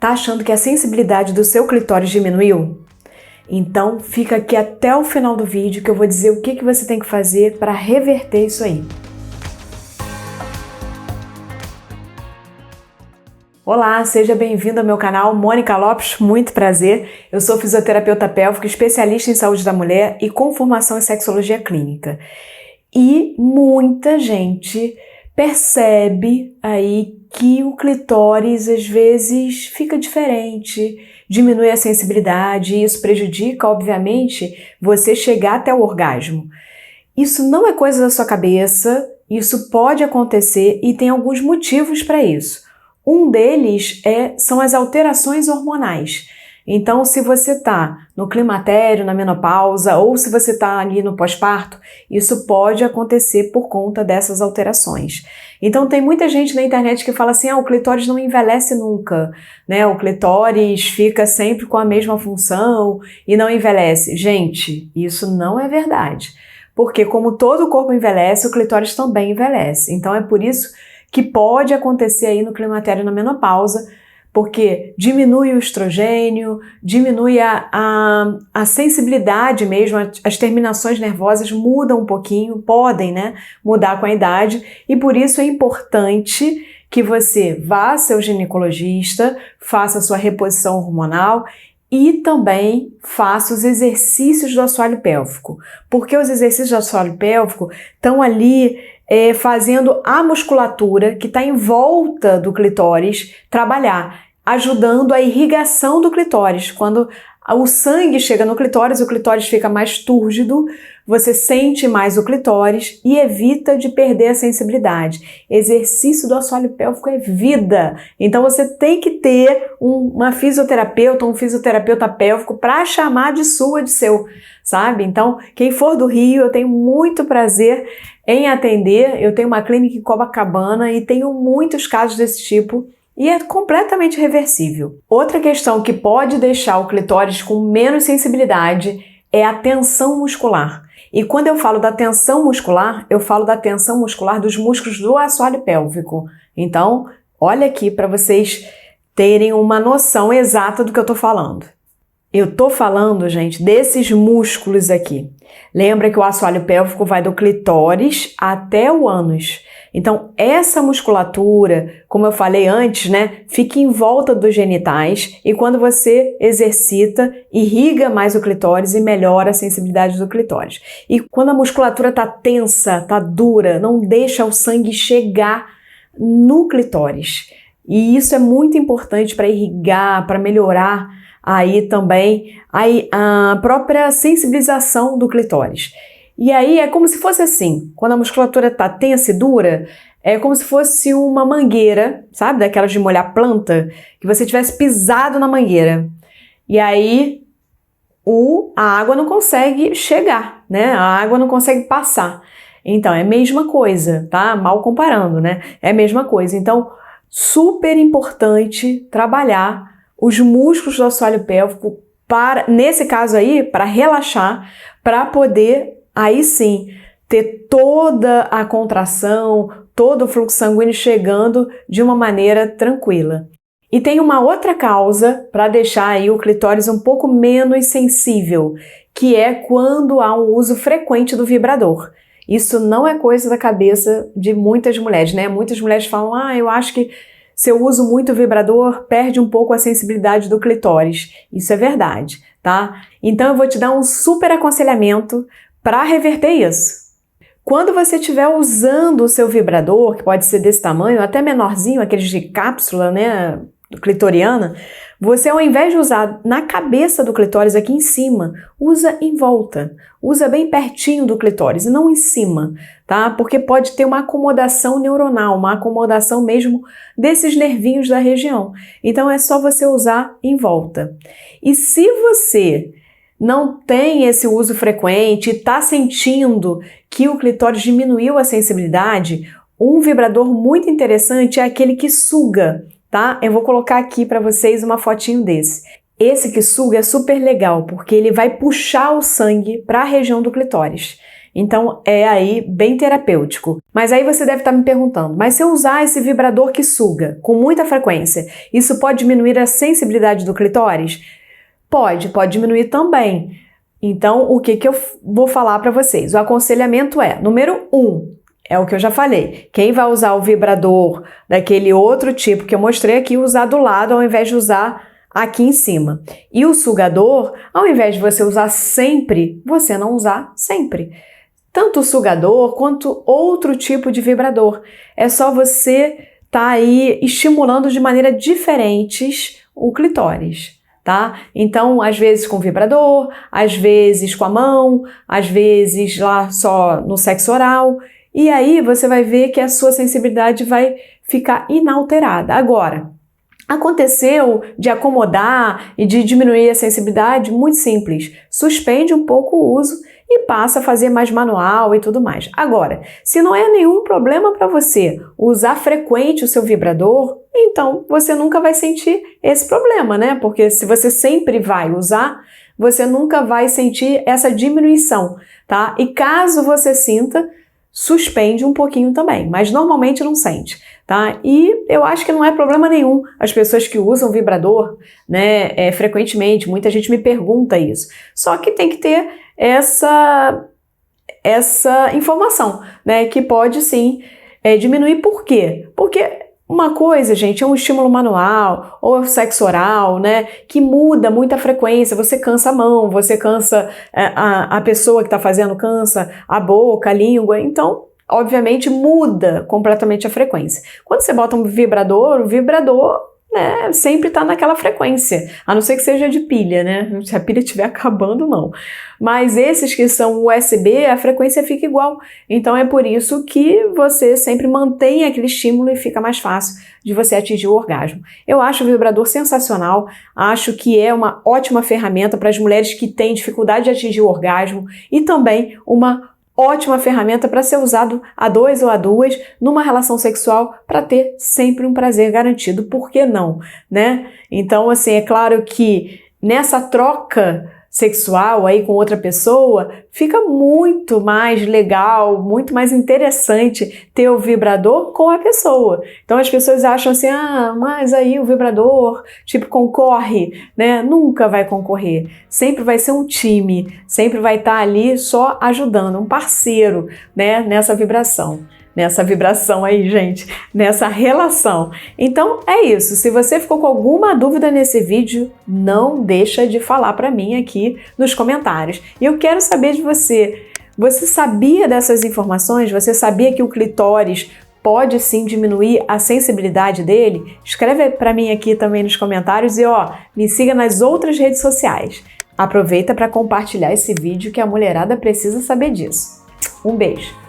Tá achando que a sensibilidade do seu clitóris diminuiu? Então fica aqui até o final do vídeo que eu vou dizer o que você tem que fazer para reverter isso aí. Olá, seja bem-vindo ao meu canal, Mônica Lopes, muito prazer. Eu sou fisioterapeuta pélvica, especialista em saúde da mulher e com formação em sexologia clínica. E muita gente percebe aí que o clitóris às vezes fica diferente, diminui a sensibilidade e isso prejudica, obviamente, você chegar até o orgasmo. Isso não é coisa da sua cabeça, isso pode acontecer e tem alguns motivos para isso. Um deles são as alterações hormonais. Então, se você está no climatério, na menopausa, ou se você está ali no pós-parto, isso pode acontecer por conta dessas alterações. Então, tem muita gente na internet que fala assim, o clitóris não envelhece nunca, né? O clitóris fica sempre com a mesma função e não envelhece. Gente, isso não é verdade. Porque como todo o corpo envelhece, o clitóris também envelhece. Então, é por isso que pode acontecer aí no climatério e na menopausa, porque diminui o estrogênio, diminui a sensibilidade mesmo, as terminações nervosas mudam um pouquinho, podem, né, mudar com a idade, e por isso é importante que você vá ao seu ginecologista, faça a sua reposição hormonal e também faça os exercícios do assoalho pélvico, porque os exercícios do assoalho pélvico estão ali fazendo a musculatura que está em volta do clitóris trabalhar, ajudando a irrigação do clitóris. Quando o sangue chega no clitóris, o clitóris fica mais túrgido, você sente mais o clitóris e evita de perder a sensibilidade. Exercício do assoalho pélvico é vida. Então você tem que ter uma fisioterapeuta, um fisioterapeuta pélvico para chamar de sua, de seu, sabe? Então, quem for do Rio, eu tenho muito prazer em atender. Eu tenho uma clínica em Copacabana e tenho muitos casos desse tipo. E é completamente reversível. Outra questão que pode deixar o clitóris com menos sensibilidade é a tensão muscular. E quando eu falo da tensão muscular, eu falo da tensão muscular dos músculos do assoalho pélvico. Então, olha aqui para vocês terem uma noção exata do que eu estou falando. Eu estou falando, gente, desses músculos aqui. Lembra que o assoalho pélvico vai do clitóris até o ânus. Então, essa musculatura, como eu falei antes, né, fica em volta dos genitais e quando você exercita, irriga mais o clitóris e melhora a sensibilidade do clitóris. E quando a musculatura está tensa, está dura, não deixa o sangue chegar no clitóris. E isso é muito importante para irrigar, para melhorar aí também a própria sensibilização do clitóris. E aí é como se fosse assim, quando a musculatura está tensa e dura, é como se fosse uma mangueira, sabe, daquelas de molhar planta, que você tivesse pisado na mangueira. E aí a água não consegue chegar, né? A água não consegue passar. Então é a mesma coisa, tá? Mal comparando, né? É a mesma coisa. Então, super importante trabalhar os músculos do assoalho pélvico nesse caso aí, para relaxar, para poder aí sim ter toda a contração, todo o fluxo sanguíneo chegando de uma maneira tranquila. E tem uma outra causa para deixar aí o clitóris um pouco menos sensível, que é quando há um uso frequente do vibrador. Isso não é coisa da cabeça de muitas mulheres, né? Muitas mulheres falam, eu acho que se eu uso muito o vibrador, perde um pouco a sensibilidade do clitóris. Isso é verdade, tá? Então eu vou te dar um super aconselhamento para reverter isso. Quando você estiver usando o seu vibrador, que pode ser desse tamanho, até menorzinho, aqueles de cápsula, né, clitoriana, você ao invés de usar na cabeça do clitóris aqui em cima, usa em volta, usa bem pertinho do clitóris e não em cima, tá? Porque pode ter uma acomodação neuronal, uma acomodação mesmo desses nervinhos da região. Então é só você usar em volta. E se você não tem esse uso frequente e está sentindo que o clitóris diminuiu a sensibilidade, um vibrador muito interessante é aquele que suga, tá? Eu vou colocar aqui para vocês uma fotinho desse. Esse que suga é super legal, porque ele vai puxar o sangue para a região do clitóris. Então é aí bem terapêutico. Mas aí você deve estar me perguntando, mas se eu usar esse vibrador que suga com muita frequência, isso pode diminuir a sensibilidade do clitóris? Pode diminuir também. Então, o que eu vou falar para vocês? O aconselhamento é, número 1, é o que eu já falei. Quem vai usar o vibrador daquele outro tipo que eu mostrei aqui, usar do lado ao invés de usar aqui em cima. E o sugador, ao invés de você usar sempre, você não usar sempre. Tanto o sugador quanto outro tipo de vibrador. É só você estar aí estimulando de maneira diferentes o clitóris. Tá? Então, às vezes com vibrador, às vezes com a mão, às vezes lá só no sexo oral, e aí você vai ver que a sua sensibilidade vai ficar inalterada. Agora, aconteceu de acomodar e de diminuir a sensibilidade? Muito simples. Suspende um pouco o uso e passa a fazer mais manual e tudo mais. Agora, se não é nenhum problema para você usar frequente o seu vibrador, então você nunca vai sentir esse problema, né? Porque se você sempre vai usar, você nunca vai sentir essa diminuição, tá? E caso você sinta, suspende um pouquinho também, mas normalmente não sente, tá? E eu acho que não é problema nenhum as pessoas que usam vibrador, né, frequentemente, muita gente me pergunta isso. Só que tem que ter essa informação, né, que pode sim diminuir. Por quê? Porque uma coisa, gente, é um estímulo manual ou o sexo oral, né, que muda muita frequência. Você cansa a mão, você cansa a pessoa que está fazendo, cansa a boca, a língua. Então, obviamente, muda completamente a frequência. Quando você bota um vibrador, o vibrador, né, sempre está naquela frequência, a não ser que seja de pilha, né? Se a pilha estiver acabando, não. Mas esses que são USB, a frequência fica igual. Então é por isso que você sempre mantém aquele estímulo e fica mais fácil de você atingir o orgasmo. Eu acho o vibrador sensacional, acho que é uma ótima ferramenta para as mulheres que têm dificuldade de atingir o orgasmo e também uma ótima ferramenta para ser usado a dois ou a duas numa relação sexual para ter sempre um prazer garantido. Por que não, né? Então, assim, é claro que nessa troca sexual aí com outra pessoa, fica muito mais legal, muito mais interessante ter o vibrador com a pessoa. Então as pessoas acham assim, mas aí o vibrador, tipo, concorre, né? Nunca vai concorrer. Sempre vai ser um time, sempre vai estar ali só ajudando, um parceiro, né? Nessa vibração aí, gente, nessa relação. Então é isso. Se você ficou com alguma dúvida nesse vídeo, não deixa de falar para mim aqui nos comentários. E eu quero saber de você. Você sabia dessas informações? Você sabia que o clitóris pode sim diminuir a sensibilidade dele? Escreve para mim aqui também nos comentários e me siga nas outras redes sociais. Aproveita para compartilhar esse vídeo que a mulherada precisa saber disso. Um beijo!